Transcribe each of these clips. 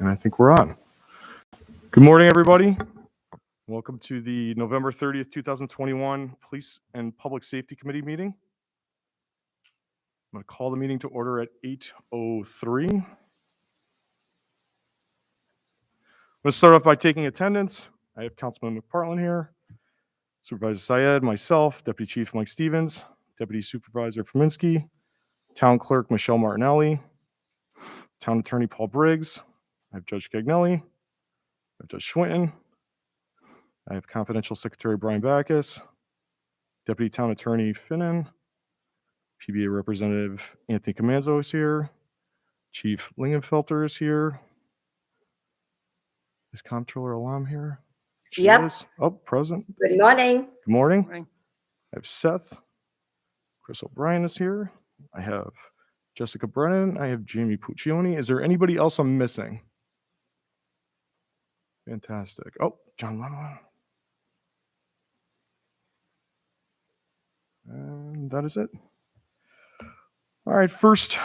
And I think we're on. Good morning, everybody. Welcome to the November 30th, 2021 Police and Public Safety Committee meeting. I'm going to call the meeting to order at 8:03. I'm going to start off by taking attendance. I have Councilman McPartlin here, Supervisor Syed, myself, Deputy Chief Mike Stevens, Deputy Supervisor Fominski, Town Clerk Michelle Martinelli, Town Attorney Paul Briggs, I have Judge Gagnelli, I have Judge Schwinton, I have Confidential Secretary Brian Backus, Deputy Town Attorney Finnan, PBA Representative Anthony Comanzo is here, Chief Lingenfelter is here. Is Comptroller Alam here? She is. Oh, present. Good morning. Good morning. I have Seth. Chris O'Brien is here. I have Jessica Brennan. I have Jamie Puccioni. Is there anybody else I'm missing? Fantastic. Oh, John Lennon. And that is it. All right, first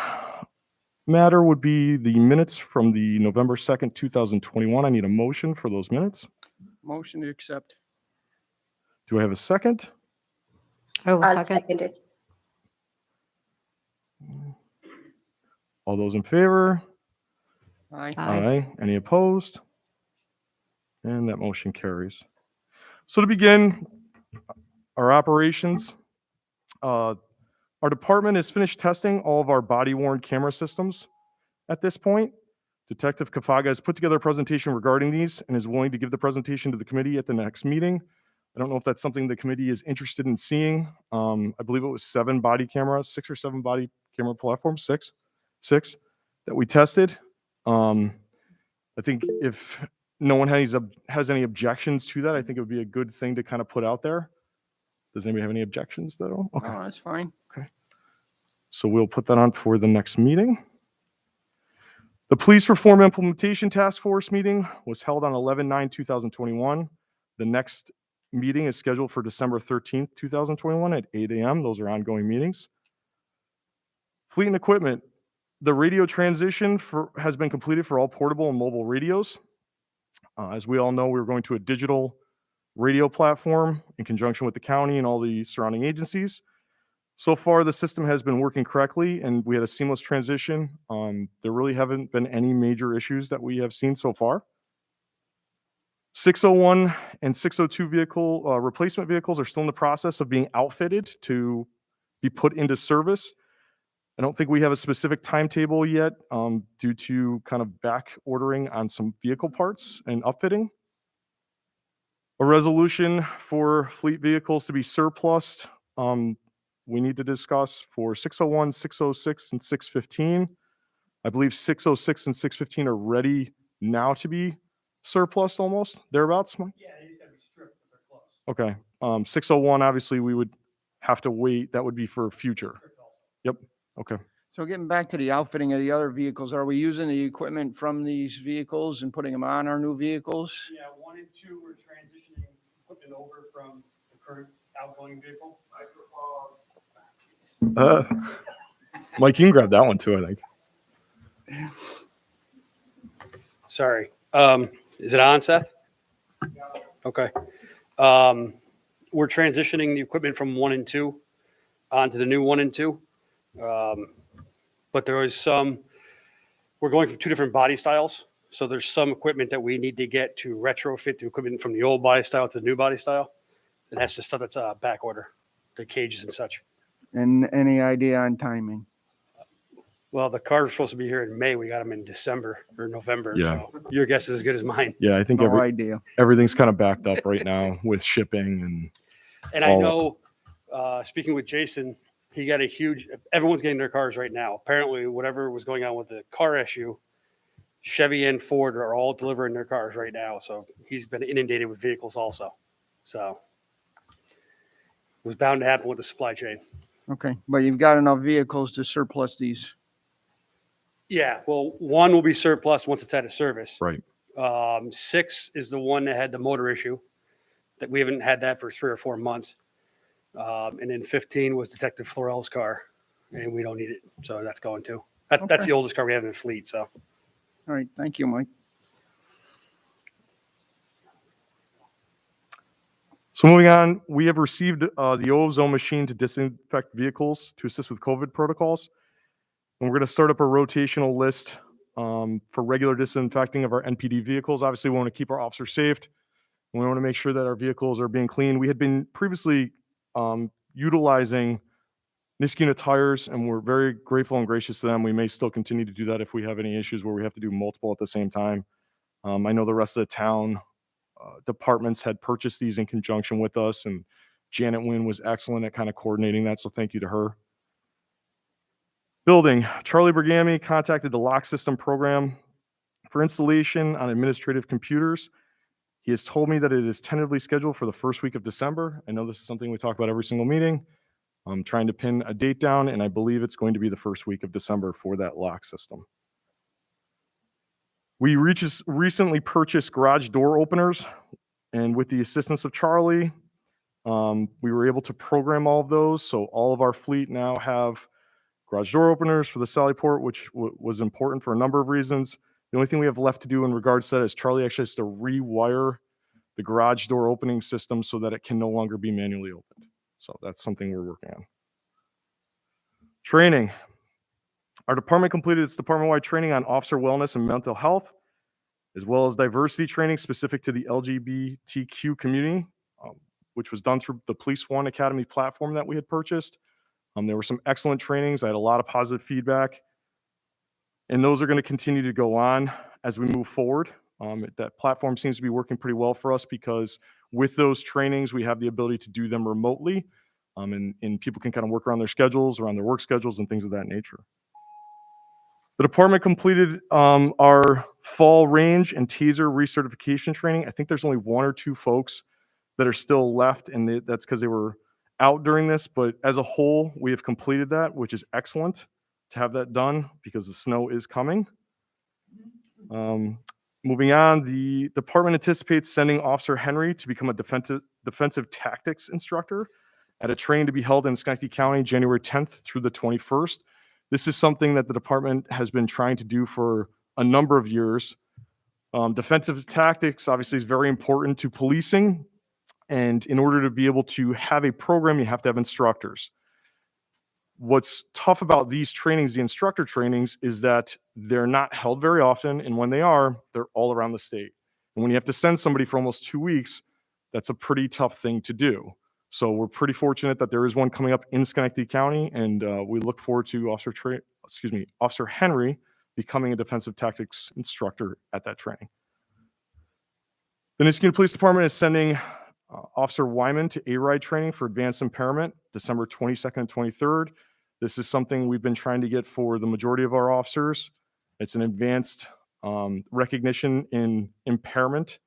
matter would be the minutes from the November 2nd, 2021. I need a motion for those minutes. Motion to accept. Do I have a second? I'll second it. All those in favor? Aye. Aye. Any opposed? And that motion carries. So to begin our operations, our department has finished testing all of our body-worn camera systems at this point. Detective Kafaga has put together a presentation regarding these and is willing to give the presentation to the committee at the next meeting. I don't know if that's something the committee is interested in seeing. I believe it was 6 or 7 body camera platforms, six that we tested. I think if no one has any objections to that, I think it would be a good thing to kind of put out there. Does anybody have any objections though? Okay. Oh, that's fine. Okay. So we'll put that on for the next meeting. The Police Reform Implementation Task Force meeting was held on 11/9/2021. The next meeting is scheduled for December 13th, 2021 at 8 a.m. Those are ongoing meetings. Fleet and equipment. The radio transition has been completed for all portable and mobile radios. As we all know, we're going to a digital radio platform in conjunction with the county and all the surrounding agencies. So far, the system has been working correctly and we had a seamless transition. There really haven't been any major issues that we have seen so far. 601 and 602 vehicle replacement vehicles are still in the process of being outfitted to be put into service. I don't think we have a specific timetable yet due to kind of back ordering on some vehicle parts and upfitting. A resolution for fleet vehicles to be surplused. We need to discuss for 601, 606, and 615. I believe 606 and 615 are ready now to be surplused almost, thereabouts? Yeah, they just gotta be stripped, but they're close. Okay. 601, obviously, we would have to wait. That would be for future. Stripped also. Yep. Okay. So getting back to the outfitting of the other vehicles, are we using the equipment from these vehicles and putting them on our new vehicles? Yeah, 1 and 2, we're transitioning equipment over from the current outgoing vehicle. Mike, you can grab that one too, I think. Sorry. Is it on, Seth? Okay. We're transitioning the equipment from 1 and 2 onto the new 1 and 2. But there is we're going from 2 different body styles. So there's some equipment that we need to get to retrofit the equipment from the old body style to the new body style. And that's the stuff that's back order, the cages and such. And any idea on timing? Well, the cars are supposed to be here in May. We got them in December or November. Yeah. So your guess is as good as mine. Yeah, I think No idea. everything's kind of backed up right now with shipping And I know, speaking with Jason, he got everyone's getting their cars right now. Apparently, whatever was going on with the car issue, Chevy and Ford are all delivering their cars right now. So he's been inundated with vehicles also. So it was bound to happen with the supply chain. Okay, but you've got enough vehicles to surplus these. Yeah, well, 1 will be surplus once it's out of service. Right. 6 is the one that had the motor issue that we haven't had that for 3 or 4 months. And then 15 was Detective Florell's car, and we don't need it. So that's going too. That's the oldest car we have in the fleet. So. All right, thank you, Mike. So moving on, we have received the ozone machine to disinfect vehicles to assist with COVID protocols. And we're going to start up a rotational list for regular disinfecting of our NPD vehicles. Obviously, we want to keep our officers safe. We want to make sure that our vehicles are being cleaned. We had been previously utilizing Niskuna tires, and we're very grateful and gracious to them. We may still continue to do that if we have any issues where we have to do multiple at the same time. I know the rest of the town departments had purchased these in conjunction with us, and Janet Wynn was excellent at kind of coordinating that, so thank you to her. Building, Charlie Bergami contacted the lock system program for installation on administrative computers. He has told me that it is tentatively scheduled for the first week of December. I know this is something we talk about every single meeting. I'm trying to pin a date down, and I believe it's going to be the first week of December for that lock system. We recently purchased garage door openers, and with the assistance of Charlie, we were able to program all of those. So all of our fleet now have garage door openers for the Sallyport, which was important for a number of reasons. The only thing we have left to do in regards to that is Charlie actually has to rewire the garage door opening system so that it can no longer be manually opened. So that's something we're working on. Training. Our department completed its department-wide training on officer wellness and mental health, as well as diversity training specific to the LGBTQ community, which was done through the Police One Academy platform that we had purchased. There were some excellent trainings. I had a lot of positive feedback, and those are going to continue to go on as we move forward. That platform seems to be working pretty well for us because with those trainings, we have the ability to do them remotely, and people can kind of work around their schedules, around their work schedules, and things of that nature. The department completed our fall range and taser recertification training. I think there's only 1 or 2 folks that are still left, and that's because they were out during this, but as a whole, we have completed that, which is excellent to have that done because the snow is coming. Moving on, the department anticipates sending Officer Henry to become a defensive tactics instructor at a training to be held in Schenectady County, January 10th through the 21st. This is something that the department has been trying to do for a number of years. Defensive tactics obviously is very important to policing, and in order to be able to have a program, you have to have instructors. What's tough about these trainings, the instructor trainings, is that they're not held very often, and when they are, they're all around the state. And when you have to send somebody for almost 2 weeks, that's a pretty tough thing to do. So we're pretty fortunate that there is one coming up in Schenectady County, and we look forward to Officer Henry becoming a defensive tactics instructor at that training. The Niskuna Police Department is sending Officer Wyman to A-Ride training for advanced impairment, December 22nd and 23rd. This is something we've been trying to get for the majority of our officers. It's an advanced recognition in impairment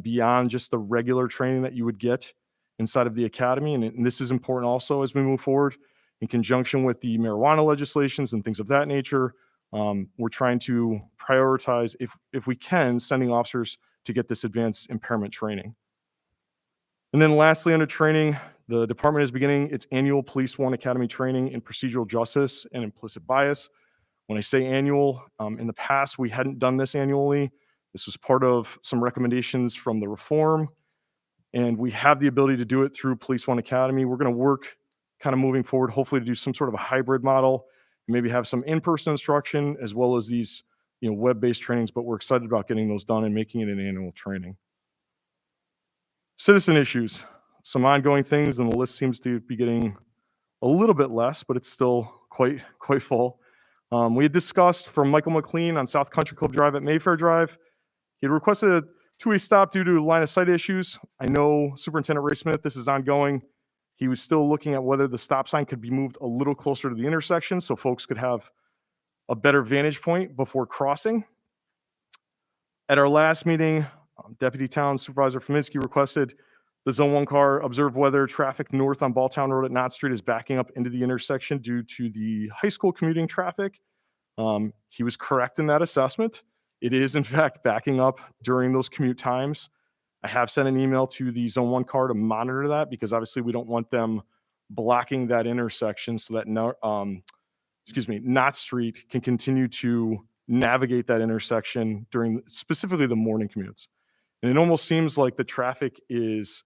beyond just the regular training that you would get inside of the academy. And this is important also as we move forward in conjunction with the marijuana legislations and things of that nature. We're trying to prioritize, if we can, sending officers to get this advanced impairment training. And then lastly, under training, the department is beginning its annual Police One Academy training in procedural justice and implicit bias. When I say annual, in the past, we hadn't done this annually. This was part of some recommendations from the reform, and we have the ability to do it through Police One Academy. We're going to work kind of moving forward, hopefully to do some sort of a hybrid model, maybe have some in-person instruction as well as these web-based trainings, but we're excited about getting those done and making it an annual training. Citizen issues, some ongoing things, and the list seems to be getting a little bit less, but it's still quite full. We had discussed from Michael McLean on South Country Club Drive at Mayfair Drive. He had requested a two-way stop due to line of sight issues. I know Superintendent Ray Smith, this is ongoing. He was still looking at whether the stop sign could be moved a little closer to the intersection so folks could have a better vantage point before crossing. At our last meeting, Deputy Town Supervisor Faminsky requested the Zone 1 car observe whether traffic north on Balltown Road at Knott Street is backing up into the intersection due to the high school commuting traffic. He was correct in that assessment. It is, in fact, backing up during those commute times. I have sent an email to the Zone 1 car to monitor that because obviously we don't want them blocking that intersection so that Knott Street can continue to navigate that intersection during specifically the morning commutes. And it almost seems like the traffic is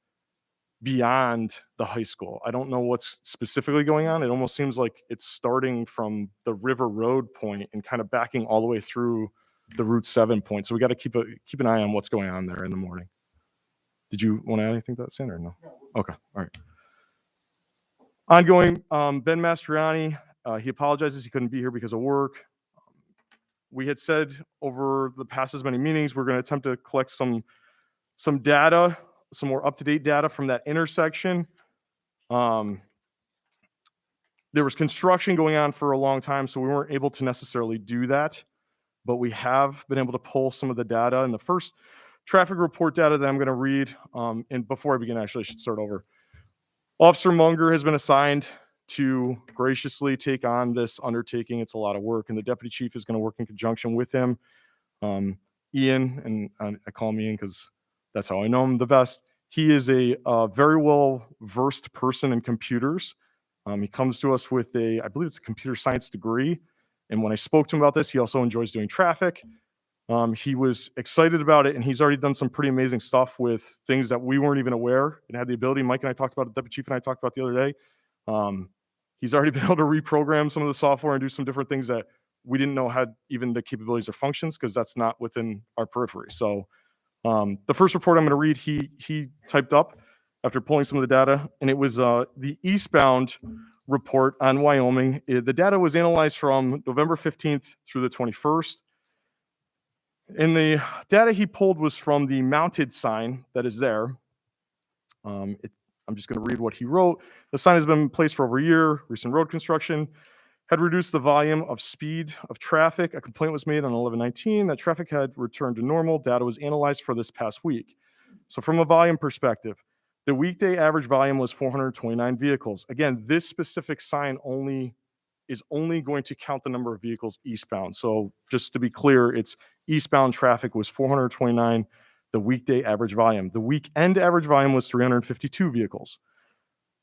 beyond the high school. I don't know what's specifically going on. It almost seems like it's starting from the River Road point and kind of backing all the way through the Route 7 point. So we got to keep an eye on what's going on there in the morning. Did you want to add anything to that, Sandra? No. Okay. All right. Ongoing, Ben Mastriani, he apologizes he couldn't be here because of work. We had said over the past as many meetings, we're going to attempt to collect some data, some more up-to-date data from that intersection. There was construction going on for a long time, so we weren't able to necessarily do that, but we have been able to pull some of the data. And the first traffic report data that I'm going to read, and before I begin, actually, I should start over. Officer Munger has been assigned to graciously take on this undertaking. It's a lot of work, and the deputy chief is going to work in conjunction with him. Ian, and I call him Ian because that's how I know him the best. He is a very well-versed person in computers. He comes to us with I believe it's a computer science degree. And when I spoke to him about this, he also enjoys doing traffic. He was excited about it, and he's already done some pretty amazing stuff with things that we weren't even aware and had the ability. Mike and I talked about it, Deputy Chief and I talked about the other day. He's already been able to reprogram some of the software and do some different things that we didn't know had even the capabilities or functions, because that's not within our periphery. So the first report I'm going to read, he typed up after pulling some of the data, and it was the eastbound report on Wyoming. The data was analyzed from November 15th through the 21st. And the data he pulled was from the mounted sign that is there. I'm just going to read what he wrote. The sign has been in place for over a year. Recent road construction had reduced the volume of speed of traffic. A complaint was made on 11/19 that traffic had returned to normal. Data was analyzed for this past week. So from a volume perspective, the weekday average volume was 429 vehicles. Again, this specific sign is only going to count the number of vehicles eastbound. So just to be clear, it's eastbound traffic was 429, the weekday average volume. The weekend average volume was 352 vehicles.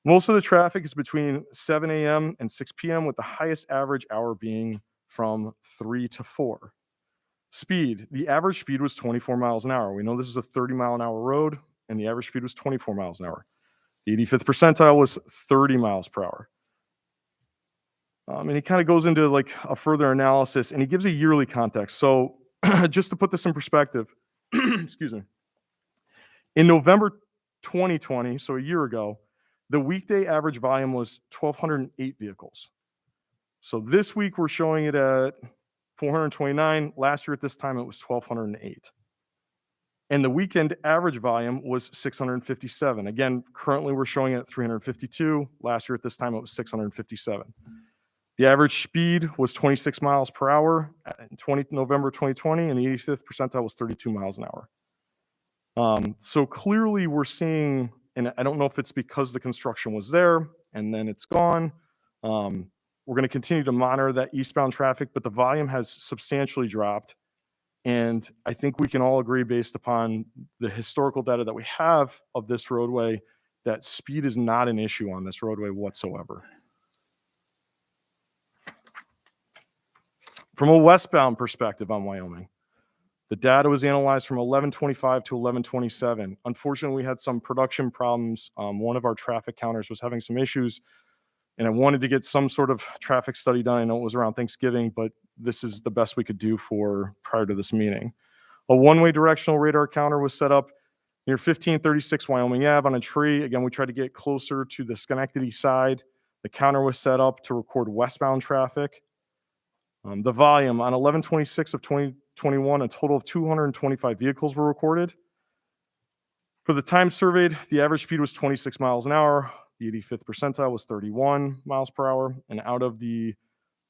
Most of the traffic is between 7 a.m. and 6 p.m., with the highest average hour being from 3 to 4. Speed, the average speed was 24 miles an hour. We know this is a 30-mile-an-hour road, and the average speed was 24 miles an hour. The 85th percentile was 30 miles per hour. And he kind of goes into like a further analysis, and he gives a yearly context. So just to put this in perspective, excuse me, in November 2020, so a year ago, the weekday average volume was 1,208 vehicles. So this week we're showing it at 429. Last year at this time it was 1,208. And the weekend average volume was 657. Again, currently we're showing it at 352. Last year at this time it was 657. The average speed was 26 miles per hour in November 2020, and the 85th percentile was 32 miles an hour. So clearly we're seeing, and I don't know if it's because the construction was there and then it's gone. We're going to continue to monitor that eastbound traffic, but the volume has substantially dropped. And I think we can all agree, based upon the historical data that we have of this roadway, that speed is not an issue on this roadway whatsoever. From a westbound perspective on Wyoming, the data was analyzed from 11:25 to 11:27. Unfortunately, we had some production problems. One of our traffic counters was having some issues, and I wanted to get some sort of traffic study done. I know it was around Thanksgiving, but this is the best we could do for prior to this meeting. A one-way directional radar counter was set up near 1536 Wyoming Ave on a tree. Again, we tried to get closer to the Schenectady side. The counter was set up to record westbound traffic. The volume on 11/26 of 2021, a total of 225 vehicles were recorded. For the time surveyed, the average speed was 26 miles an hour. The 85th percentile was 31 miles per hour. And out of the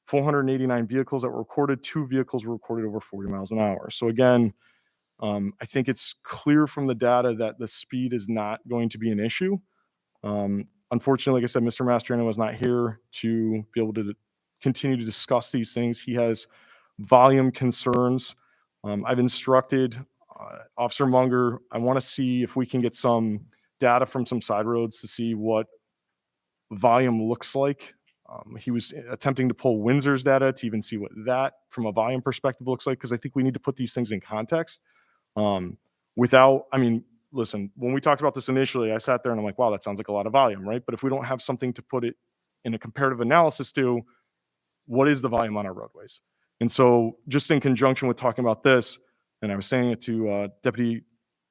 489 vehicles that were recorded, 2 vehicles were recorded over 40 miles an hour. So again, I think it's clear from the data that the speed is not going to be an issue. Unfortunately, like I said, Mr. Mastriano was not here to be able to continue to discuss these things. He has volume concerns. I've instructed Officer Munger, I want to see if we can get some data from some side roads to see what volume looks like. He was attempting to pull Windsor's data to even see what that from a volume perspective looks like, because I think we need to put these things in context. listen, when we talked about this initially, I sat there and I'm like, wow, that sounds like a lot of volume, right? But if we don't have something to put it in a comparative analysis to, what is the volume on our roadways? And so just in conjunction with talking about this, and I was saying it to Deputy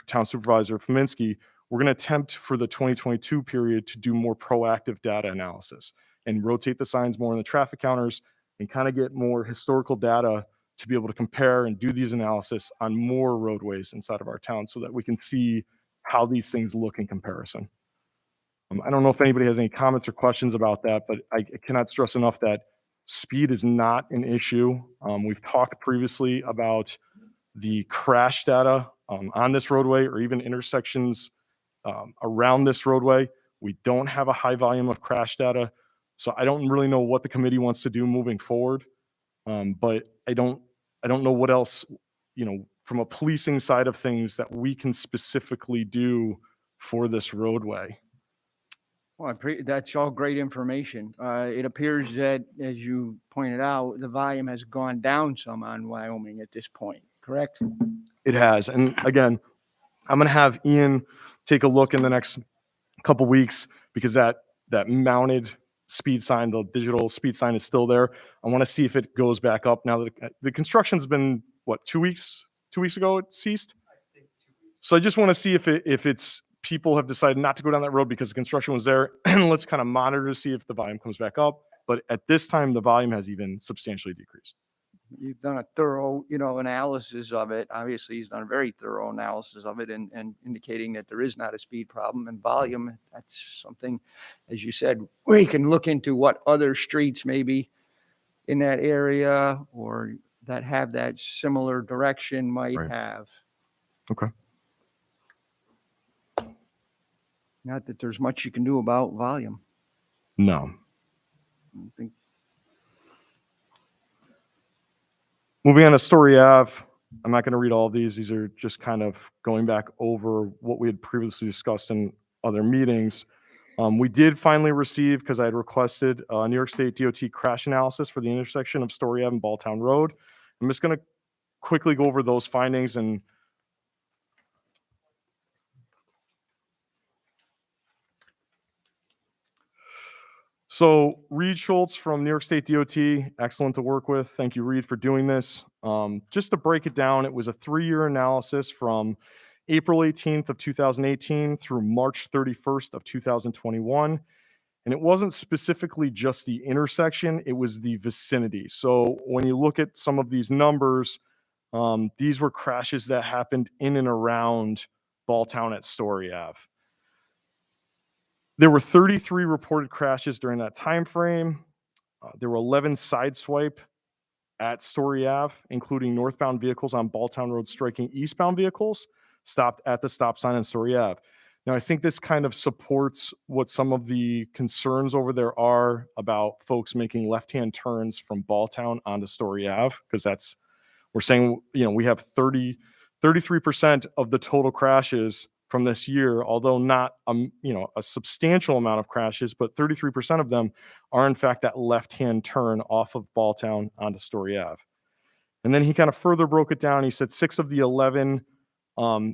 Town Supervisor Fominski, we're going to attempt for the 2022 period to do more proactive data analysis and rotate the signs more in the traffic counters and kind of get more historical data to be able to compare and do these analysis on more roadways inside of our town so that we can see how these things look in comparison. I don't know if anybody has any comments or questions about that, but I cannot stress enough that speed is not an issue. We've talked previously about the crash data on this roadway or even intersections around this roadway. We don't have a high volume of crash data, so I don't really know what the committee wants to do moving forward. But I don't know what else, from a policing side of things that we can specifically do for this roadway. Well, that's all great information. It appears that, as you pointed out, the volume has gone down some on Wyoming at this point, correct? It has. And again, I'm going to have Ian take a look in the next couple weeks because that mounted speed sign, the digital speed sign is still there. I want to see if it goes back up now that the construction's been, 2 weeks? 2 weeks ago it ceased? So I just want to see if it's people have decided not to go down that road because the construction was there. And let's kind of monitor to see if the volume comes back up. But at this time, the volume has even substantially decreased. You've done a thorough, analysis of it. Obviously, he's done a very thorough analysis of it and indicating that there is not a speed problem and volume. That's something, as you said, we can look into what other streets maybe in that area or that have that similar direction might Right. have. Okay. Not that there's much you can do about volume. No. I don't think. Moving on to Story Ave, I'm not going to read all of these. These are just kind of going back over what we had previously discussed in other meetings. We did finally receive, because I had requested New York State DOT crash analysis for the intersection of Story Ave and Balltown Road. I'm just going to quickly go over those findings and so Reed Schultz from New York State DOT, excellent to work with. Thank you, Reed, for doing this. Just to break it down, it was a 3-year analysis from April 18th of 2018 through March 31st of 2021. And it wasn't specifically just the intersection, it was the vicinity. So when you look at some of these numbers, these were crashes that happened in and around Balltown at Story Ave. There were 33 reported crashes during that time frame. There were 11 sideswipe at Story Ave, including northbound vehicles on Balltown Road striking eastbound vehicles stopped at the stop sign on Story Ave. Now, I think this kind of supports what some of the concerns over there are about folks making left-hand turns from Balltown onto Story Ave, because we're saying, we have 33% of the total crashes from this year, although not a substantial amount of crashes, but 33% of them are in fact that left-hand turn off of Balltown onto Story Ave. And then he kind of further broke it down. He said 6 of the 11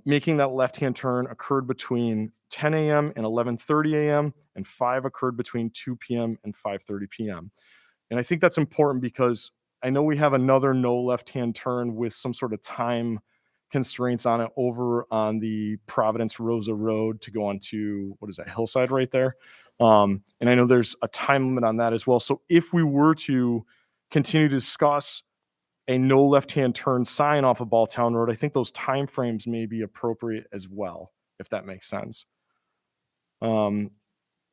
making that left-hand turn occurred between 10 a.m. and 11:30 a.m. and 5 occurred between 2 p.m. and 5:30 p.m. And I think that's important because I know we have another no left-hand turn with some sort of time constraints on it over on the Providence Rosa Road to go onto, what is that, Hillside right there. And I know there's a time limit on that as well. So if we were to continue to discuss a no left-hand turn sign off of Balltown Road, I think those time frames may be appropriate as well, if that makes sense.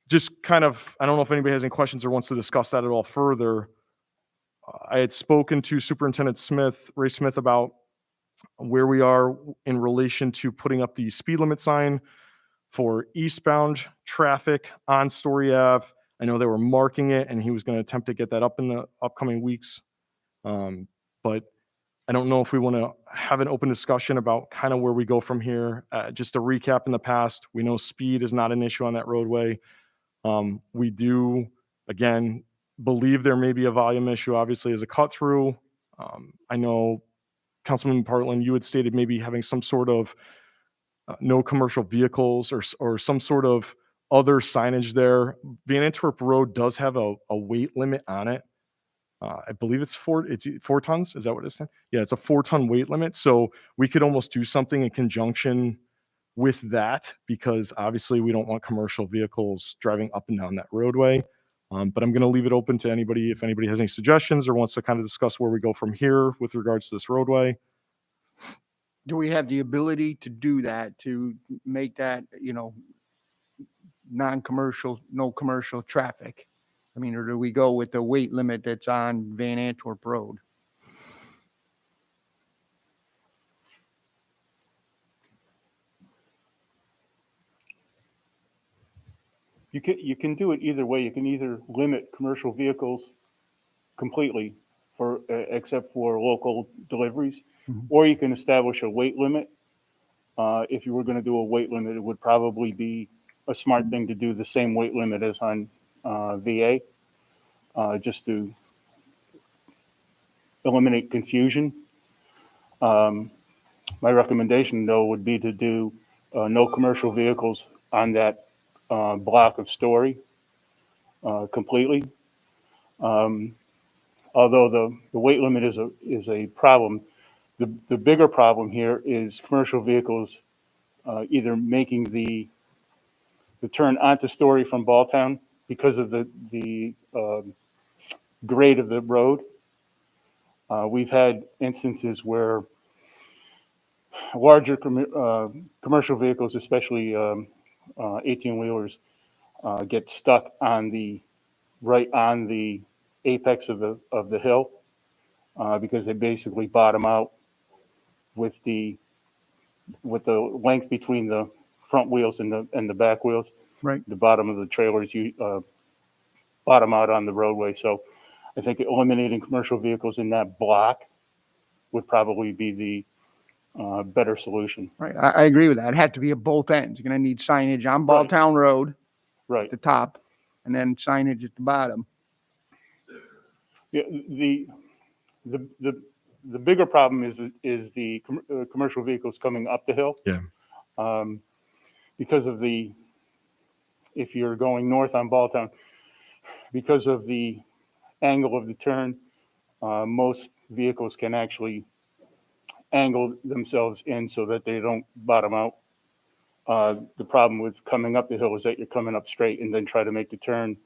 Just kind of, I don't know if anybody has any questions or wants to discuss that at all further. I had spoken to Superintendent Ray Smith, about where we are in relation to putting up the speed limit sign for eastbound traffic on Story Ave. I know they were marking it, and he was going to attempt to get that up in the upcoming weeks. But I don't know if we want to have an open discussion about kind of where we go from here. Just to recap, in the past, we know speed is not an issue on that roadway. We do, again, believe there may be a volume issue, obviously, as a cut through. I know Councilman Partland, you had stated maybe having some sort of no commercial vehicles or some sort of other signage there. Van Antwerp Road does have a weight limit on it. I believe it's 4 tons. Is that what it's saying? Yeah, it's a 4-ton weight limit. So we could almost do something in conjunction with that, because obviously we don't want commercial vehicles driving up and down that roadway. But I'm going to leave it open to anybody, if anybody has any suggestions or wants to kind of discuss where we go from here with regards to this roadway. Do we have the ability to do that, to make that, non-commercial, no commercial traffic? I mean, or do we go with the weight limit that's on Van Antwerp Road? You can do it either way. You can either limit commercial vehicles completely except for local deliveries, Mhm. or you can establish a weight limit. If you were going to do a weight limit, it would probably be a smart thing to do the same weight limit as on VA, just to eliminate confusion. My recommendation, though, would be to do no commercial vehicles on that block of Story completely. Although the weight limit is a problem, the bigger problem here is commercial vehicles either making the turn onto Story from Balltown because of the grade of the road. We've had instances where larger commercial vehicles, especially 18-wheelers, get stuck right on the apex of the hill because they basically bottom out with the length between the front wheels and the back wheels. Right. The bottom of the trailers bottom out on the roadway. So I think eliminating commercial vehicles in that block would probably be the better solution. Right. I agree with that. It'd have to be at both ends. You're going to need signage on Right. Balltown Road at Right. the top, and then signage at the bottom. Yeah, the bigger problem is the commercial vehicles coming up the hill. Yeah. Because of if you're going north on Balltown, because of the angle of the turn, most vehicles can actually angle themselves in so that they don't bottom out. The problem with coming up the hill is that you're coming up straight and then try to make the turn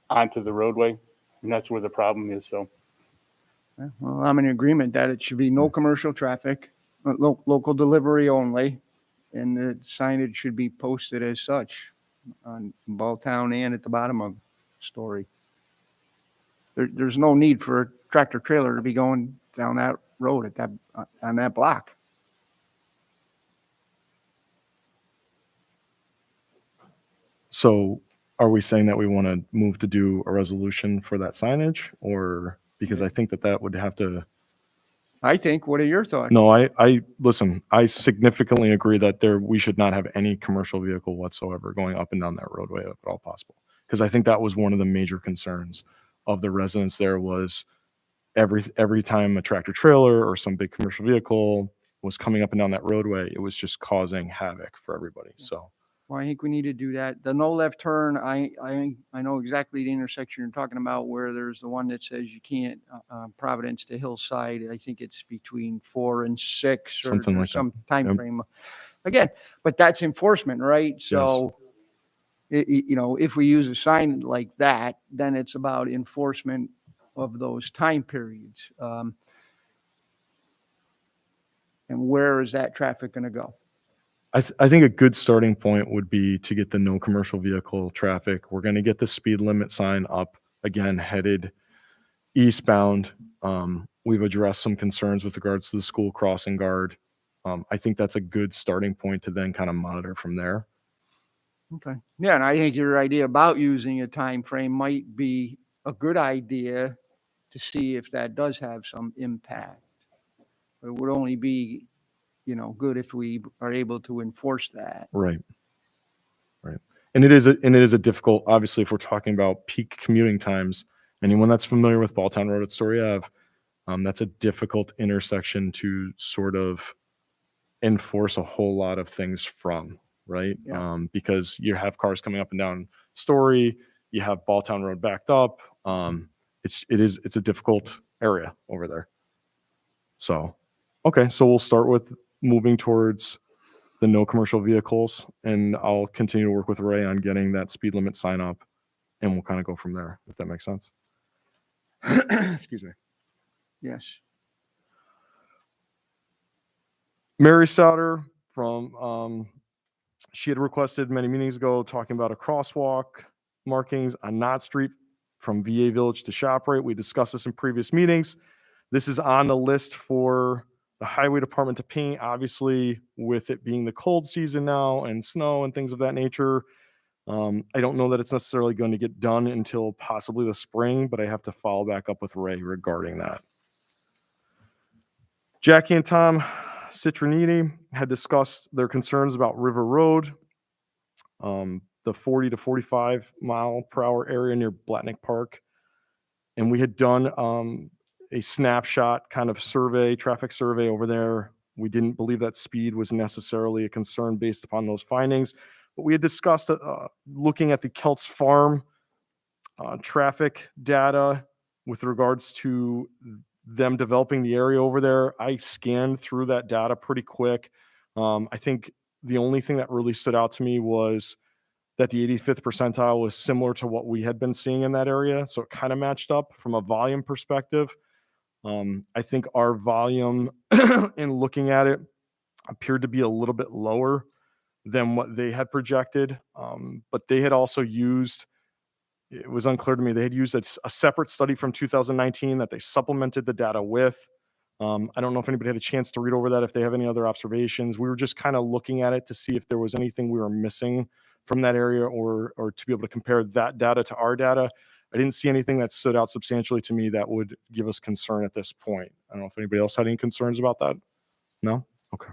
onto the roadway, and that's where the problem is. So. Yeah, well, I'm in agreement that it should be no commercial traffic, local delivery only, and the signage should be posted as such on Balltown and at the bottom of Story. There's no need for a tractor trailer to be going down that road on that block. So are we saying that we want to move to do a resolution for that signage, or because I think that would have to. I think, what are your thoughts? No, I listen, I significantly agree that we should not have any commercial vehicle whatsoever going up and down that roadway if at all possible. Because I think that was one of the major concerns of the residents there was every time a tractor trailer or some big commercial vehicle was coming up and down that roadway, it was just causing havoc for everybody. So. Well, I think we need to do that. The no left turn, I know exactly the intersection you're talking about, where there's the one that says you can't, Providence to Hillside. I think it's between 4 and 6 or Something like that. some time Yep. frame. Again, but that's enforcement, right? So, if we use a sign like that, then it's about enforcement of those time periods. And where is that traffic going to go? I think a good starting point would be to get the no commercial vehicle traffic. We're going to get the speed limit sign up again, headed eastbound. We've addressed some concerns with regards to the school crossing guard. I think that's a good starting point to then kind of monitor from there. Okay. Yeah, and I think your idea about using a time frame might be a good idea to see if that does have some impact. But it would only be, good if we are able to enforce that. Right. And it is a difficult, obviously, if we're talking about peak commuting times, anyone that's familiar with Balltown Road at Story Ave, that's a difficult intersection to sort of enforce a whole lot of things from, right? Yeah. Because you have cars coming up and down Story, you have Balltown Road backed up. It's a difficult area over there. So, okay, so we'll start with moving towards the no commercial vehicles, and I'll continue to work with Ray on getting that speed limit sign up, and we'll kind of go from there, if that makes sense. Excuse me. Yes. Mary Souter from, she had requested many meetings ago talking about a crosswalk markings on Knott Street from VA Village to ShopRite. We discussed this in previous meetings. This is on the list for the highway department to paint, obviously with it being the cold season now and snow and things of that nature. I don't know that it's necessarily going to get done until possibly the spring, but I have to follow back up with Ray regarding that. Jackie and Tom Citronini had discussed their concerns about River Road, the 40 to 45 mile per hour area near Blatnick Park. And we had done a snapshot kind of survey, traffic survey over there. We didn't believe that speed was necessarily a concern based upon those findings. But we had discussed looking at the Kelts Farm traffic data with regards to them developing the area over there. I scanned through that data pretty quick. I think the only thing that really stood out to me was that the 85th percentile was similar to what we had been seeing in that area. So it kind of matched up from a volume perspective. I think our volume in looking at it appeared to be a little bit lower than what they had projected. But they had also used, it was unclear to me, they had used a separate study from 2019 that they supplemented the data with. I don't know if anybody had a chance to read over that, if they have any other observations. We were just kind of looking at it to see if there was anything we were missing from that area or to be able to compare that data to our data. I didn't see anything that stood out substantially to me that would give us concern at this point. I don't know if anybody else had any concerns about that. No? Okay.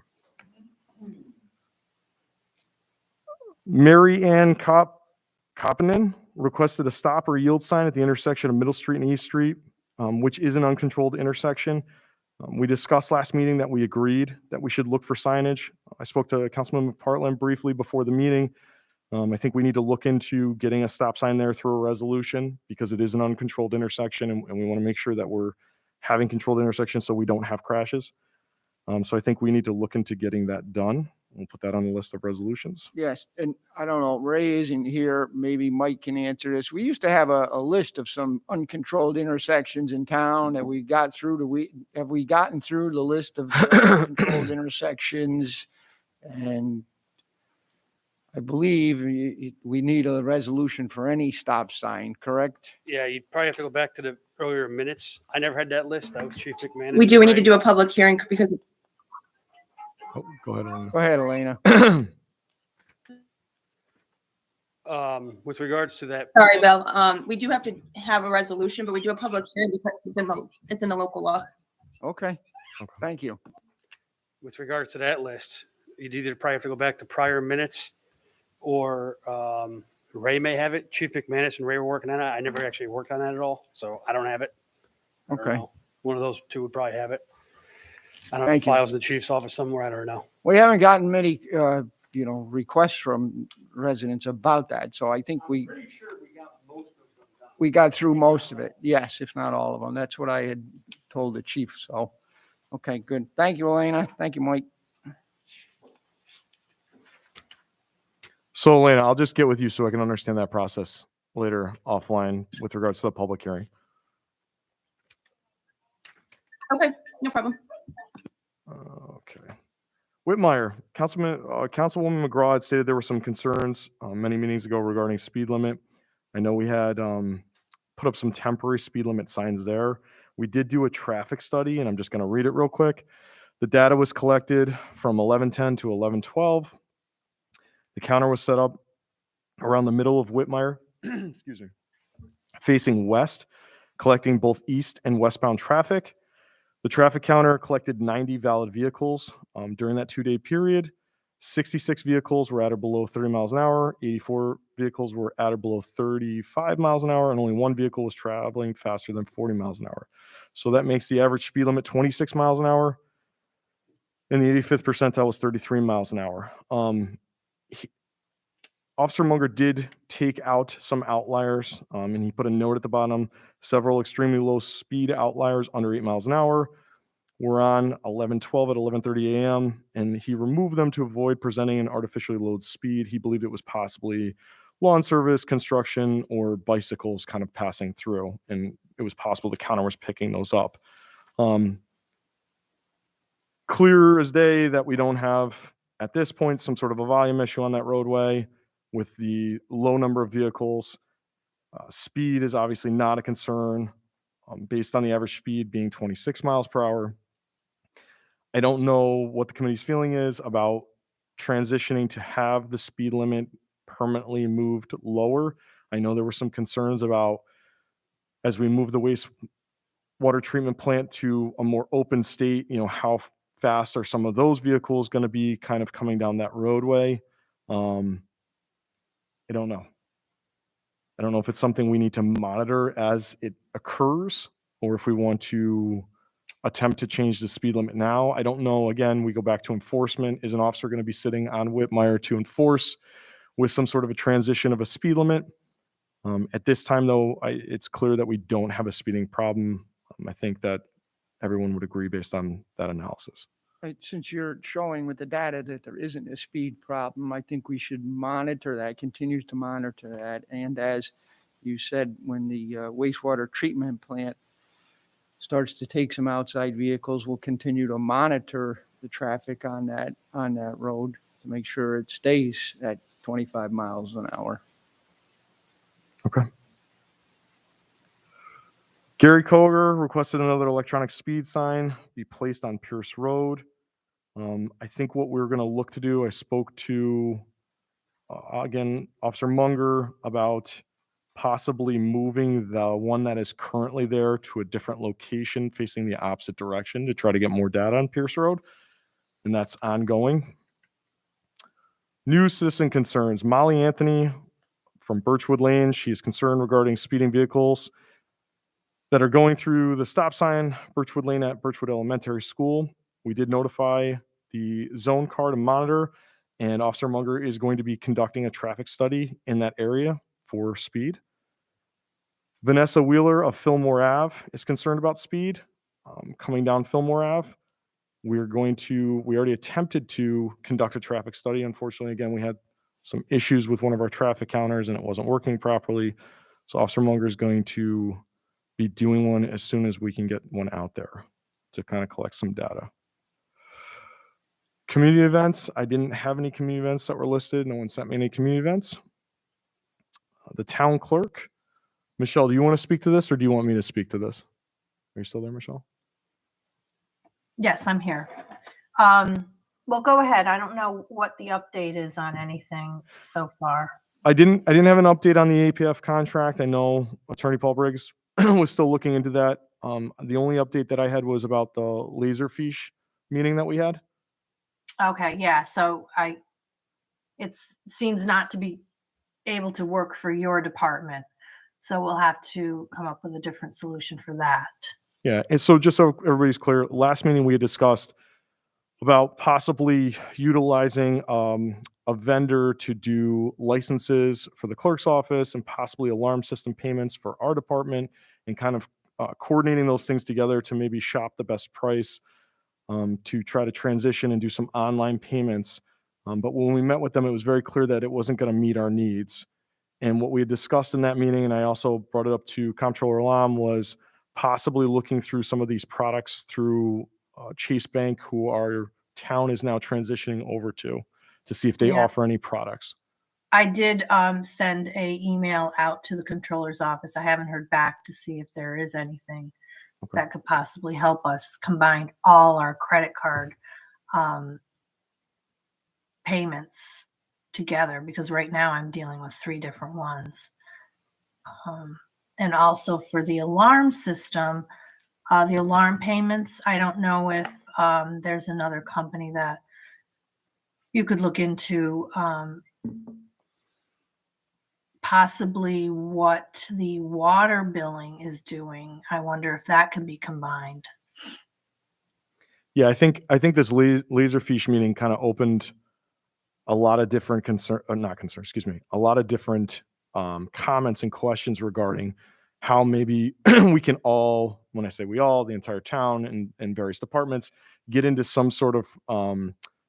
Mary Ann Koppinen requested a stop or yield sign at the intersection of Middle Street and East Street, which is an uncontrolled intersection. We discussed last meeting that we agreed that we should look for signage. I spoke to Councilman McPartland briefly before the meeting. I think we need to look into getting a stop sign there through a resolution because it is an uncontrolled intersection, and we want to make sure that we're having controlled intersections so we don't have crashes. So I think we need to look into getting that done. We'll put that on the list of resolutions. Yes, and I don't know, Ray isn't here, maybe Mike can answer this. We used to have a list of some uncontrolled intersections in town that we got through. Have we gotten through the list of uncontrolled intersections? And I believe we need a resolution for any stop sign, correct? Yeah, you'd probably have to go back to the earlier minutes. I never had that list. That was Chief McMahon. We do. We need to do a public hearing because Oh, go ahead, Elena. Go ahead, Elena. With regards to that. sorry, Bill. We do have to have a resolution, but we do a public hearing because it's in the local law. Okay, thank you. With regards to that list, you'd either probably have to go back to prior minutes or Ray may have it. Chief McManus and Ray were working on it. I never actually worked on that at all, so I don't have it. I don't Okay. know. One of those two would probably have it. I don't know Thank if you. files in the chief's office somewhere. I don't know. We haven't gotten many, requests from residents about that, so I think we Pretty sure we got most of them done. we got through most of it. Yes, if not all of them. That's what I had told the chief, so. Okay, good. Thank you, Elena. Thank you, Mike. So Elena, I'll just get with you so I can understand that process later offline with regards to the public hearing. Okay, no problem. Okay. Whitmire, Councilwoman McGraw had stated there were some concerns many meetings ago regarding speed limit. I know we had put up some temporary speed limit signs there. We did do a traffic study, and I'm just going to read it real quick. The data was collected from 11:10 to 11:12. The counter was set up around the middle of Whitmire, excuse me, facing west, collecting both east and westbound traffic. The traffic counter collected 90 valid vehicles during that 2-day period. 66 vehicles were at or below 30 miles an hour. 84 vehicles were at or below 35 miles an hour, and only one vehicle was traveling faster than 40 miles an hour. So that makes the average speed limit 26 miles an hour. and the 85th percentile was 33 miles an hour. Officer Munger did take out some outliers, and he put a note at the bottom. Several extremely low speed outliers under 8 miles an hour were on 11:12 at 11:30 a.m., and he removed them to avoid presenting an artificially low speed. He believed it was possibly lawn service, construction, or bicycles kind of passing through, and it was possible the counter was picking those up. Clear as day that we don't have, at this point, some sort of a volume issue on that roadway with the low number of vehicles. Speed is obviously not a concern, based on the average speed being 26 miles per hour. I don't know what the committee's feeling is about transitioning to have the speed limit permanently moved lower. I know there were some concerns about, as we move the wastewater treatment plant to a more open state, how fast are some of those vehicles going to be kind of coming down that roadway? I don't know. I don't know if it's something we need to monitor as it occurs, or if we want to attempt to change the speed limit now. I don't know. Again, we go back to enforcement. Is an officer going to be sitting on Whitmire to enforce with some sort of a transition of a speed limit? At this time, though, it's clear that we don't have a speeding problem. I think that everyone would agree based on that analysis. Right, since you're showing with the data that there isn't a speed problem, I think we should monitor that, continue to monitor that. And as you said, when the wastewater treatment plant starts to take some outside vehicles, we'll continue to monitor the traffic on that road to make sure it stays at 25 miles an hour. Okay. Gary Koger requested another electronic speed sign be placed on Pierce Road. I think what we're going to look to do, I spoke to, again, Officer Munger about possibly moving the one that is currently there to a different location facing the opposite direction to try to get more data on Pierce Road. And that's ongoing. New citizen concerns. Molly Anthony from Birchwood Lane, she is concerned regarding speeding vehicles that are going through the stop sign, Birchwood Lane at Birchwood Elementary School. We did notify the zone car to monitor, and Officer Munger is going to be conducting a traffic study in that area for speed. Vanessa Wheeler of Fillmore Ave is concerned about speed coming down Fillmore Ave. We already attempted to conduct a traffic study. Unfortunately, again, we had some issues with one of our traffic counters and it wasn't working properly. So Officer Munger is going to be doing one as soon as we can get one out there to kind of collect some data. Community events. I didn't have any community events that were listed. No one sent me any community events. The town clerk. Michelle, do you want to speak to this or do you want me to speak to this? Are you still there, Michelle? Yes, I'm here. Well, go ahead. I don't know what the update is on anything so far. I didn't have an update on the APF contract. I know Attorney Paul Briggs was still looking into that. The only update that I had was about the Laserfish meeting that we had. Okay, yeah. So it seems not to be able to work for your department. So we'll have to come up with a different solution for that. Yeah, and so just so everybody's clear, last meeting we had discussed about possibly utilizing a vendor to do licenses for the clerk's office and possibly alarm system payments for our department, and kind of coordinating those things together to maybe shop the best price to try to transition and do some online payments. But when we met with them, it was very clear that it wasn't going to meet our needs. And what we had discussed in that meeting, and I also brought it up to Comptroller Alam, was possibly looking through some of these products through Chase Bank, who our town is now transitioning over to see if they offer any products. I did send a email out to the controller's office. I haven't heard back to see if there is anything that could possibly help us combine all our credit card payments together, because right now I'm dealing with 3 different ones. And also for the alarm system, the alarm payments, I don't know if there's another company that you could look into, possibly what the water billing is doing. I wonder if that could be combined. Yeah, I think this Laserfiche meeting kind of opened a lot of different a lot of different comments and questions regarding how maybe we can all, when I say we all, the entire town and various departments, get into some sort of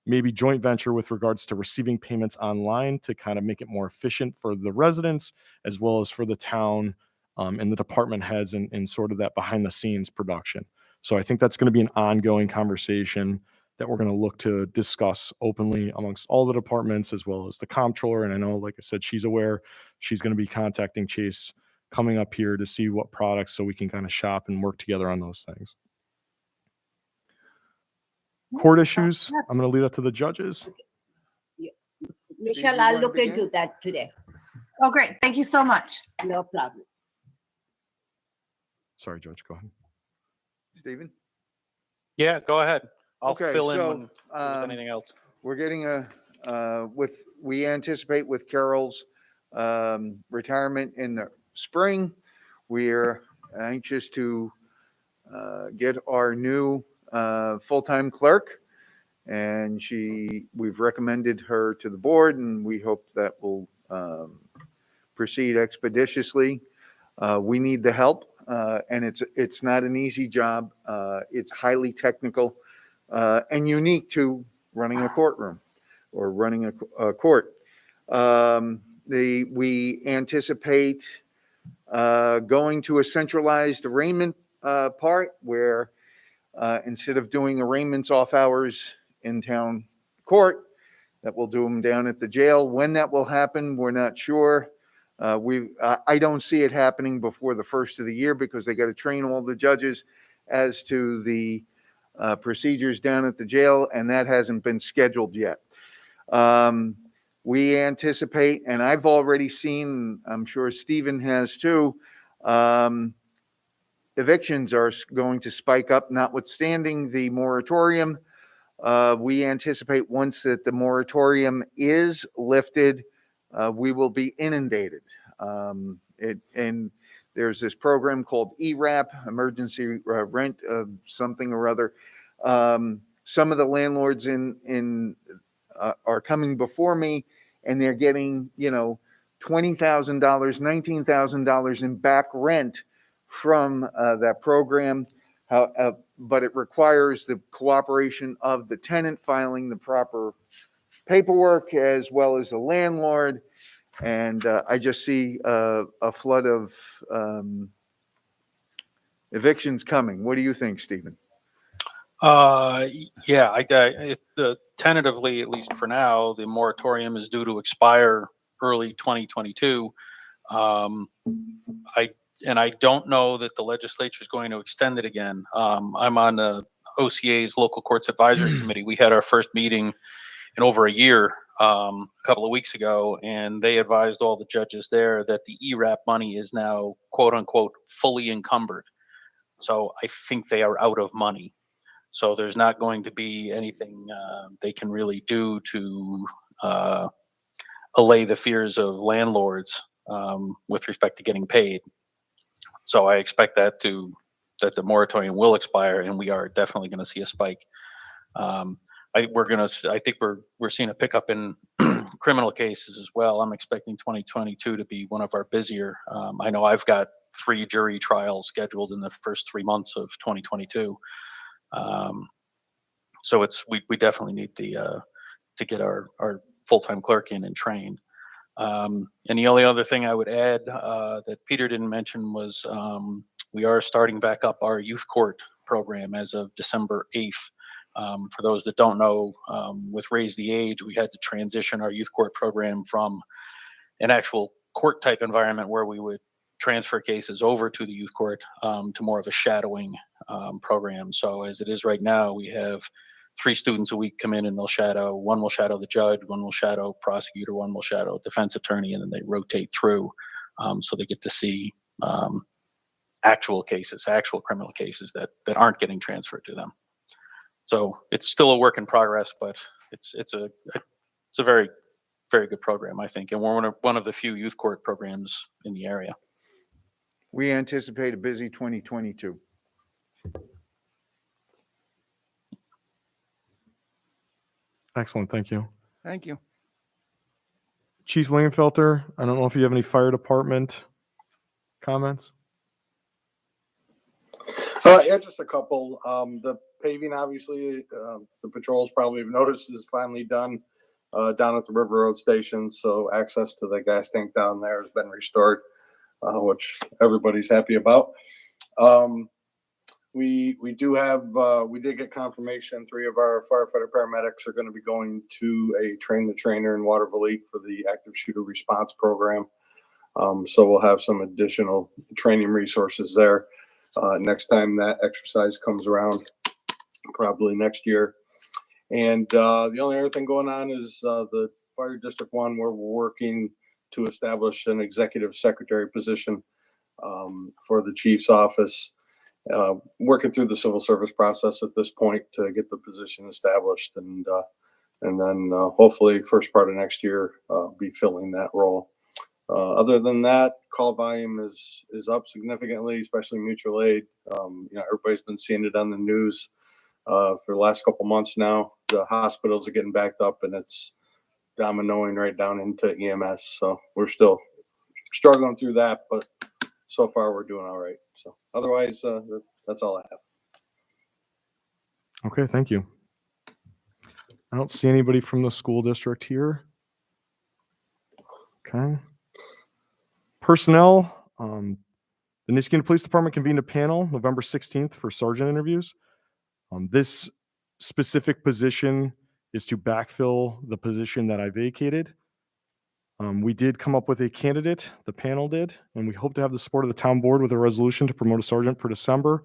maybe joint venture with regards to receiving payments online to kind of make it more efficient for the residents as well as for the town and the department heads and sort of that behind the scenes production. So I think that's going to be an ongoing conversation that we're going to look to discuss openly amongst all the departments as well as the comptroller. And I know, like I said, she's aware. She's going to be contacting Chase coming up here to see what products so we can kind of shop and work together on those things. Court issues, I'm going to leave that to the judges. Michelle, you I'll wanna look begin? into that today. Oh, great. Thank you so much. No problem. Sorry, Judge, go ahead. Stephen? Yeah, go ahead. I'll Okay, fill in so, when there's anything else. We're getting we anticipate with Carol's retirement in the spring, we're anxious to get our new full-time clerk. And we've recommended her to the board and we hope that will proceed expeditiously. We need the help and it's not an easy job. It's highly technical and unique to running a courtroom or running a court. We anticipate going to a centralized arraignment part where instead of doing arraignments off hours in town court, that we'll do them down at the jail. When that will happen, we're not sure. I don't see it happening before the first of the year because they got to train all the judges as to the procedures down at the jail, and that hasn't been scheduled yet. We anticipate, and I've already seen, I'm sure Stephen has too, evictions are going to spike up, notwithstanding the moratorium. We anticipate once that the moratorium is lifted, we will be inundated. And there's this program called ERAP, Emergency Rent something or other. Some of the landlords are coming before me, and they're getting, $20,000, $19,000 in back rent from that program. But it requires the cooperation of the tenant filing the proper paperwork as well as the landlord. And I just see a flood of evictions coming. What do you think, Stephen? Tentatively, at least for now, the moratorium is due to expire early 2022. I don't know that the legislature is going to extend it again. I'm on the OCA's Local Courts Advisory Committee. We had our first meeting in over a year, a couple of weeks ago, and they advised all the judges there that the ERAP money is now, quote unquote, fully encumbered. So I think they are out of money. So there's not going to be anything they can really do to allay the fears of landlords with respect to getting paid. So I expect that the moratorium will expire, and we are definitely going to see a spike. I think we're seeing a pickup in criminal cases as well. I'm expecting 2022 to be one of our busier. I know I've got 3 jury trials scheduled in the first 3 months of 2022. So we definitely need to get our full-time clerk in and trained. And the only other thing I would add that Peter didn't mention was we are starting back up our youth court program as of December 8th. For those that don't know, with Raise the Age, we had to transition our youth court program from an actual court type environment where we would transfer cases over to the youth court to more of a shadowing program. So as it is right now, we have 3 students a week come in and they'll shadow. One will shadow the judge, one will shadow prosecutor, one will shadow defense attorney, and then they rotate through. So they get to see actual cases, actual criminal cases that aren't getting transferred to them. So it's still a work in progress, but it's a very, very good program, I think. And we're one of the few youth court programs in the area. We anticipate a busy 2022. Excellent, thank you. Thank you. Chief Lingenfelter, I don't know if you have any fire department comments? Yeah, just a couple. The paving, obviously, the patrols probably have noticed is finally done down at the River Road Station. So access to the gas tank down there has been restored, which everybody's happy about. We did get confirmation. 3 of our firefighter paramedics are going to be going to a train the trainer in Waterville for the active shooter response program. So we'll have some additional training resources there next time that exercise comes around, probably next year. And the only other thing going on is the Fire District 1, where we're working to establish an executive secretary position for the chief's office. Working through the civil service process at this point to get the position established, and then hopefully first part of next year be filling that role. Other than that, call volume is up significantly, especially mutual aid. Everybody's been seeing it on the news for the last couple months now. The hospitals are getting backed up, and it's dominoing right down into EMS. So we're still struggling through that, but so far we're doing all right. So otherwise, that's all I have. Okay, thank you. I don't see anybody from the school district here. Okay. Personnel, the Niskuna Police Department convened a panel November 16th for sergeant interviews. This specific position is to backfill the position that I vacated. We did come up with a candidate, the panel did, and we hope to have the support of the town board with a resolution to promote a sergeant for December.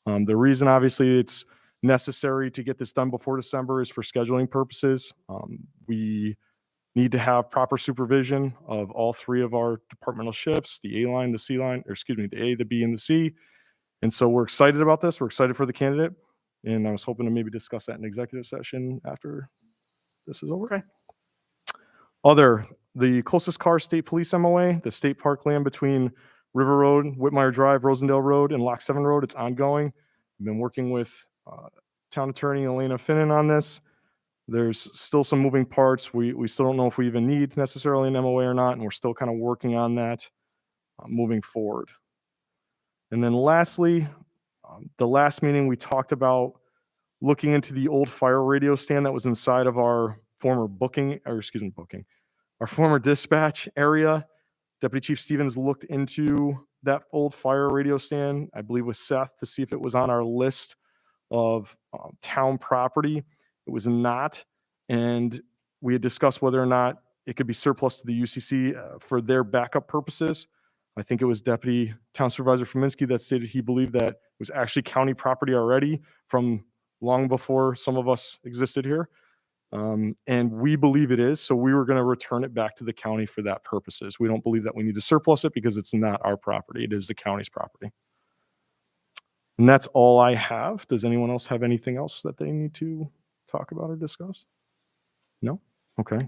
The reason, obviously, it's necessary to get this done before December is for scheduling purposes. We need to have proper supervision of all 3 of our departmental shifts, the A line, the C line, or excuse me, the A, the B, and the C. And so we're excited about this. We're excited for the candidate. And I was hoping to maybe discuss that in executive session after this is over. Okay. The closest car state police MOA, the state park land between River Road, Whitmire Drive, Rosendale Road, and Lock 7 Road. It's ongoing. I've been working with town attorney Elena Finnan on this. There's still some moving parts. We still don't know if we even need necessarily an MOA or not, and we're still kind of working on that moving forward. And then lastly, the last meeting we talked about looking into the old fire radio stand that was inside of our former our former dispatch area. Deputy Chief Stevens looked into that old fire radio stand, I believe with Seth, to see if it was on our list of town property. It was not, and we had discussed whether or not it could be surplus to the UCC for their backup purposes. I think it was Deputy Town Supervisor Fominski that stated he believed that it was actually county property already from long before some of us existed here. And we believe it is, so we were going to return it back to the county for that purposes. We don't believe that we need to surplus it because it's not our property. It is the county's property. And that's all I have. Does anyone else have anything else that they need to talk about or discuss? No? Okay.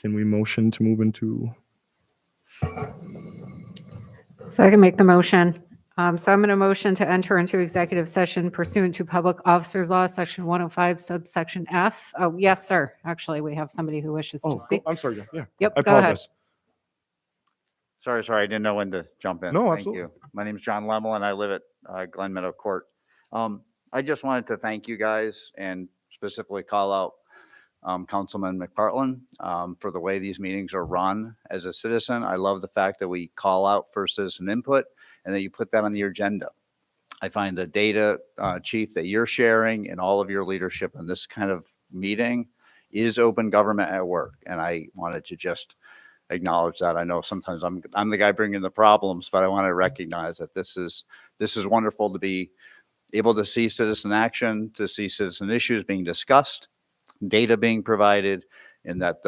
Can we motion to move into? So I can make the motion. So I'm going to motion to enter into executive session pursuant to Public Officers Law, Section 105, subsection F. Oh, yes, sir. Actually, we have somebody who wishes to speak. I'm sorry. Yeah. Yep, I go ahead. apologize. Sorry, I didn't know when to jump in. No, Thank absolutely. you. My name is John Lemmel, and I live at Glen Meadow Court. I just wanted to thank you guys and specifically call out Councilman McPartlin for the way these meetings are run. As a citizen, I love the fact that we call out for citizen input and that you put that on the agenda. I find the data, Chief, that you're sharing and all of your leadership in this kind of meeting is open government at work. And I wanted to just acknowledge that. I know sometimes I'm the guy bringing the problems, but I want to recognize that this is wonderful to be able to see citizen action, to see citizen issues being discussed, data being provided, and that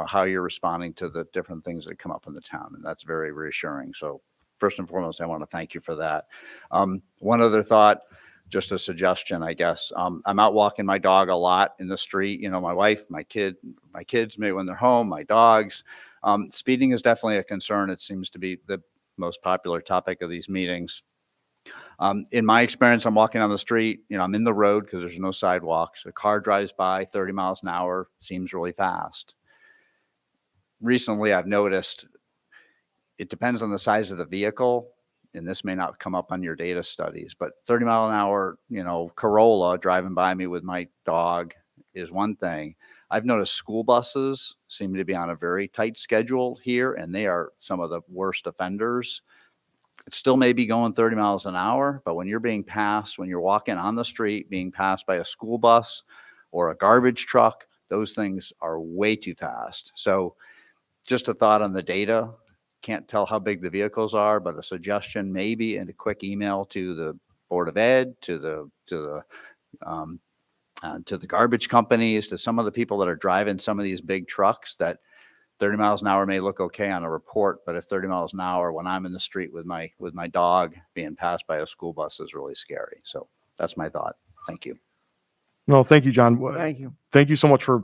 how you're responding to the different things that come up in the town. And that's very reassuring. So first and foremost, I want to thank you for that. One other thought, just a suggestion, I guess. I'm out walking my dog a lot in the street. My wife, my kids, maybe when they're home, my dogs. Speeding is definitely a concern. It seems to be the most popular topic of these meetings. In my experience, I'm walking on the street, I'm in the road because there's no sidewalks. A car drives by 30 miles an hour, seems really fast. Recently, I've noticed it depends on the size of the vehicle, and this may not come up on your data studies, but 30 mile an hour, Corolla driving by me with my dog is one thing. I've noticed school buses seem to be on a very tight schedule here, and they are some of the worst offenders. It still may be going 30 miles an hour, but when you're walking on the street, being passed by a school bus or a garbage truck, those things are way too fast. So just a thought on the data. Can't tell how big the vehicles are, but a suggestion maybe in a quick email to the Board of Ed, to the garbage companies, to some of the people that are driving some of these big trucks, that 30 miles an hour may look okay on a report, but at 30 miles an hour when I'm in the street with my dog being passed by a school bus is really scary. So that's my thought. Thank you. No, thank you, John. Thank you. Thank you so much for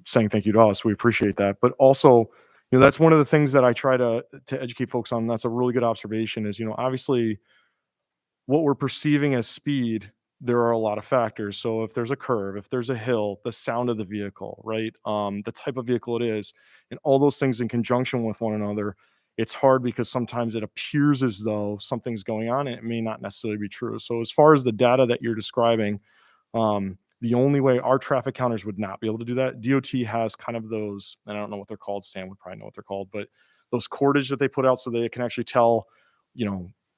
saying thank you to us. We appreciate that. But also, that's one of the things that I try to educate folks on. That's a really good observation is, obviously what we're perceiving as speed, there are a lot of factors. So if there's a curve, if there's a hill, the sound of the vehicle, right? The type of vehicle it is, and all those things in conjunction with one another, it's hard because sometimes it appears as though something's going on and it may not necessarily be true. So as far as the data that you're describing, the only way our traffic counters would not be able to do that, DOT has kind of those, and I don't know what they're called, Stan would probably know what they're called, but those cordage that they put out so they can actually tell,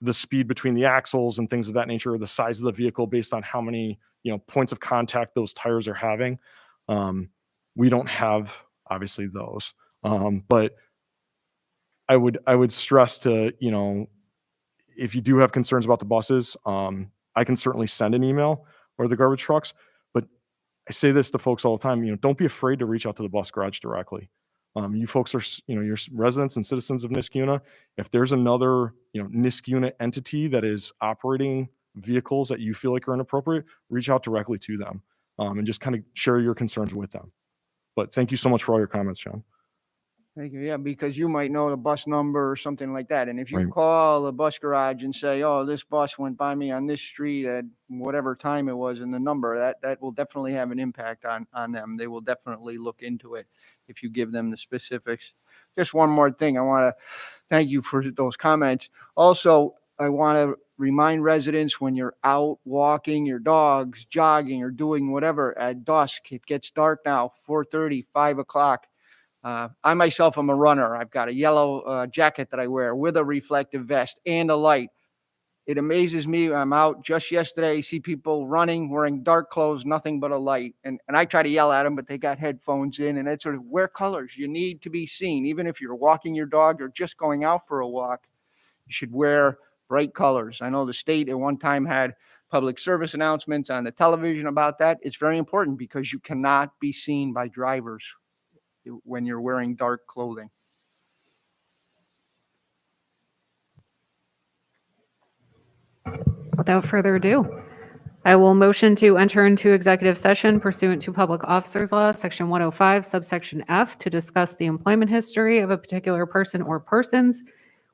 the speed between the axles and things of that nature, or the size of the vehicle based on how many, points of contact those tires are having. We don't have obviously those. But I would stress to, if you do have concerns about the buses, I can certainly send an email or the garbage trucks, but I say this to folks all the time, don't be afraid to reach out to the bus garage directly. You folks are, you're residents and citizens of Niskuna. If there's another, Niskuna entity that is operating vehicles that you feel like are inappropriate, reach out directly to them and just kind of share your concerns with them. But thank you so much for all your comments, John. Thank you. Yeah, because you might know the bus number or something like that. And if you Right. call the bus garage and say, oh, this bus went by me on this street at whatever time it was and the number, that will definitely have an impact on them. They will definitely look into it if you give them the specifics. Just one more thing. I want to thank you for those comments. Also, I want to remind residents when you're out walking your dogs, jogging, or doing whatever at dusk, it gets dark now, 4:30, 5 o'clock. I myself am a runner. I've got a yellow jacket that I wear with a reflective vest and a light. It amazes me. I'm out just yesterday, see people running, wearing dark clothes, nothing but a light. And I try to yell at them, but they got headphones in, and it's sort of wear colors. You need to be seen. Even if you're walking your dog or just going out for a walk, you should wear bright colors. I know the state at one time had public service announcements on the television about that. It's very important because you cannot be seen by drivers when you're wearing dark clothing. Without further ado, I will motion to enter into executive session pursuant to Public Officers Law, Section 105, subsection F, to discuss the employment history of a particular person or persons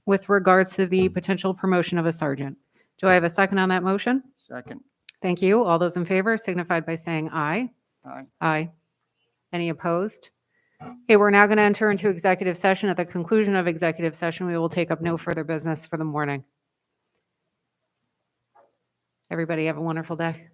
with regards to the potential promotion of a sergeant. Do I have a second on that motion? Second. Thank you. All those in favor signified by saying aye. Aye. Aye. Any opposed? Okay, we're now going to enter into executive session. At the conclusion of executive session, we will take up no further business for the morning. Everybody have a wonderful day.